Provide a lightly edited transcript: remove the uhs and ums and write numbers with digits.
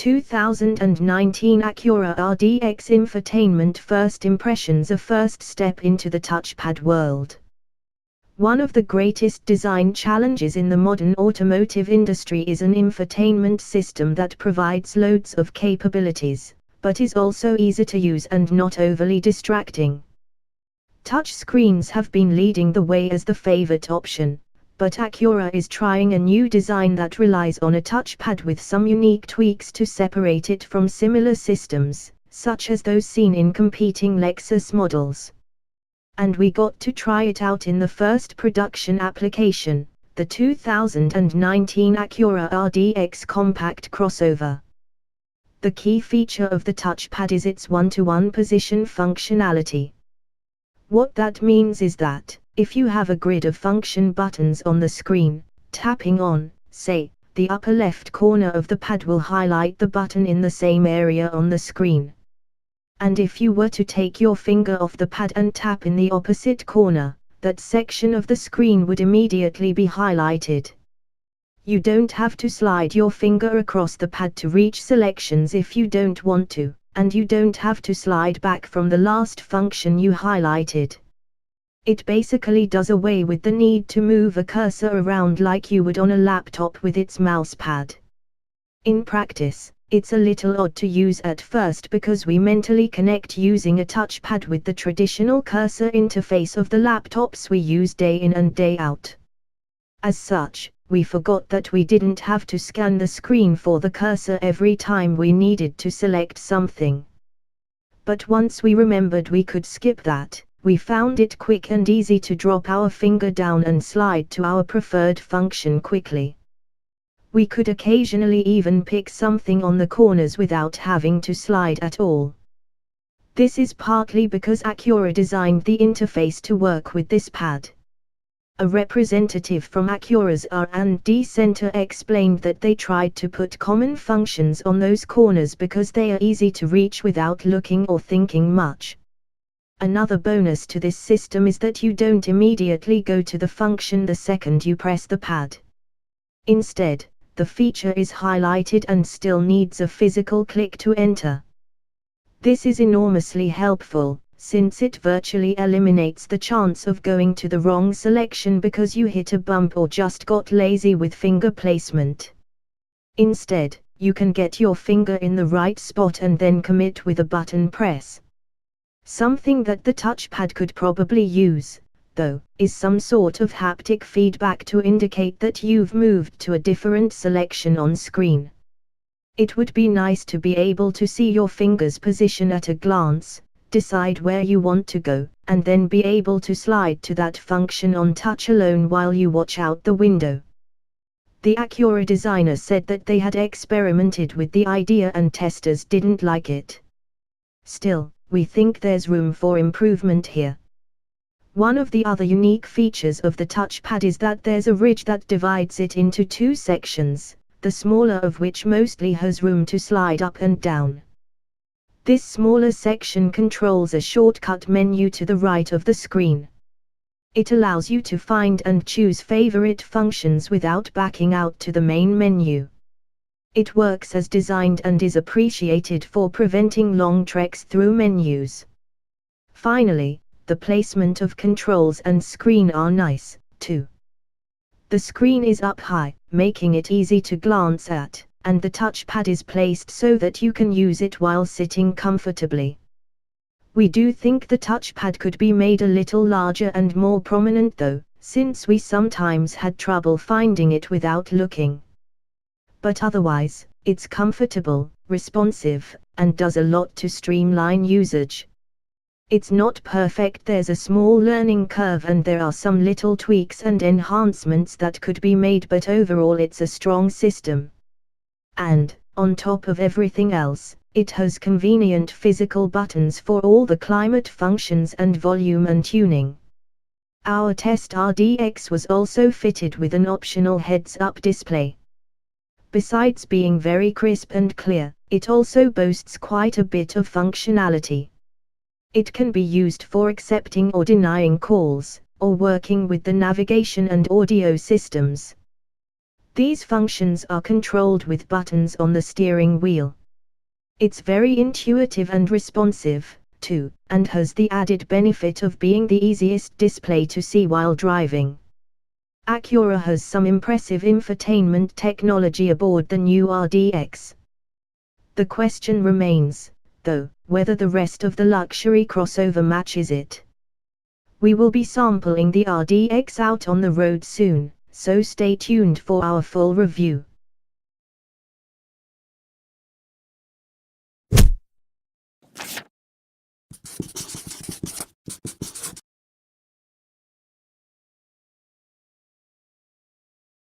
2019 Acura RDX infotainment first impressions, a first step into the touchpad world. One of the greatest design challenges in the modern automotive industry is an infotainment system that provides loads of capabilities, but is also easy to use and not overly distracting. Touch screens have been leading the way as the favorite option, but Acura is trying a new design that relies on a touchpad with some unique tweaks to separate it from similar systems, such as those seen in competing Lexus models. And we got to try it out in the first production application, the 2019 Acura RDX compact crossover. The key feature of the touchpad is its one-to-one position functionality. What that means is that, if you have a grid of function buttons on the screen, tapping on, say, the upper left corner of the pad will highlight the button in the same area on the screen. And if you were to take your finger off the pad and tap in the opposite corner, that section of the screen would immediately be highlighted. You don't have to slide your finger across the pad to reach selections if you don't want to, and you don't have to slide back from the last function you highlighted. It basically does away with the need to move a cursor around like you would on a laptop with its mouse pad. In practice, it's a little odd to use at first because we mentally connect using a touchpad with the traditional cursor interface of the laptops we use day in and day out. As such, we forgot that we didn't have to scan the screen for the cursor every time we needed to select something. But once we remembered we could skip that, we found it quick and easy to drop our finger down and slide to our preferred function quickly. We could occasionally even pick something on the corners without having to slide at all. This is partly because Acura designed the interface to work with this pad. A representative from Acura's R&D center explained that they tried to put common functions on those corners because they are easy to reach without looking or thinking much. Another bonus to this system is that you don't immediately go to the function the second you press the pad. Instead, the feature is highlighted and still needs a physical click to enter. This is enormously helpful, since it virtually eliminates the chance of going to the wrong selection because you hit a bump or just got lazy with finger placement. Instead, you can get your finger in the right spot and then commit with a button press. Something that the touchpad could probably use, though, is some sort of haptic feedback to indicate that you've moved to a different selection on screen. It would be nice to be able to see your finger's position at a glance, decide where you want to go, and then be able to slide to that function on touch alone while you watch out the window. The Acura designer said that they had experimented with the idea and testers didn't like it. Still, we think there's room for improvement here. One of the other unique features of the touchpad is that there's a ridge that divides it into two sections, the smaller of which mostly has room to slide up and down. This smaller section controls a shortcut menu to the right of the screen. It allows you to find and choose favorite functions without backing out to the main menu. It works as designed and is appreciated for preventing long treks through menus. Finally, the placement of controls and screen are nice, too. The screen is up high, making it easy to glance at, and the touchpad is placed so that you can use it while sitting comfortably. We do think the touchpad could be made a little larger and more prominent though, since we sometimes had trouble finding it without looking. But otherwise, it's comfortable, responsive, and does a lot to streamline usage. It's not perfect, there's a small learning curve and there are some little tweaks and enhancements that could be made, but overall it's a strong system. And, on top of everything else, it has convenient physical buttons for all the climate functions and volume and tuning. Our test RDX was also fitted with an optional heads-up display. Besides being very crisp and clear, it also boasts quite a bit of functionality. It can be used for accepting or denying calls, or working with the navigation and audio systems. These functions are controlled with buttons on the steering wheel. It's very intuitive and responsive, too, and has the added benefit of being the easiest display to see while driving. Acura has some impressive infotainment technology aboard the new RDX. The question remains, though, whether the rest of the luxury crossover matches it. We will be sampling the RDX out on the road soon, so stay tuned for our full review.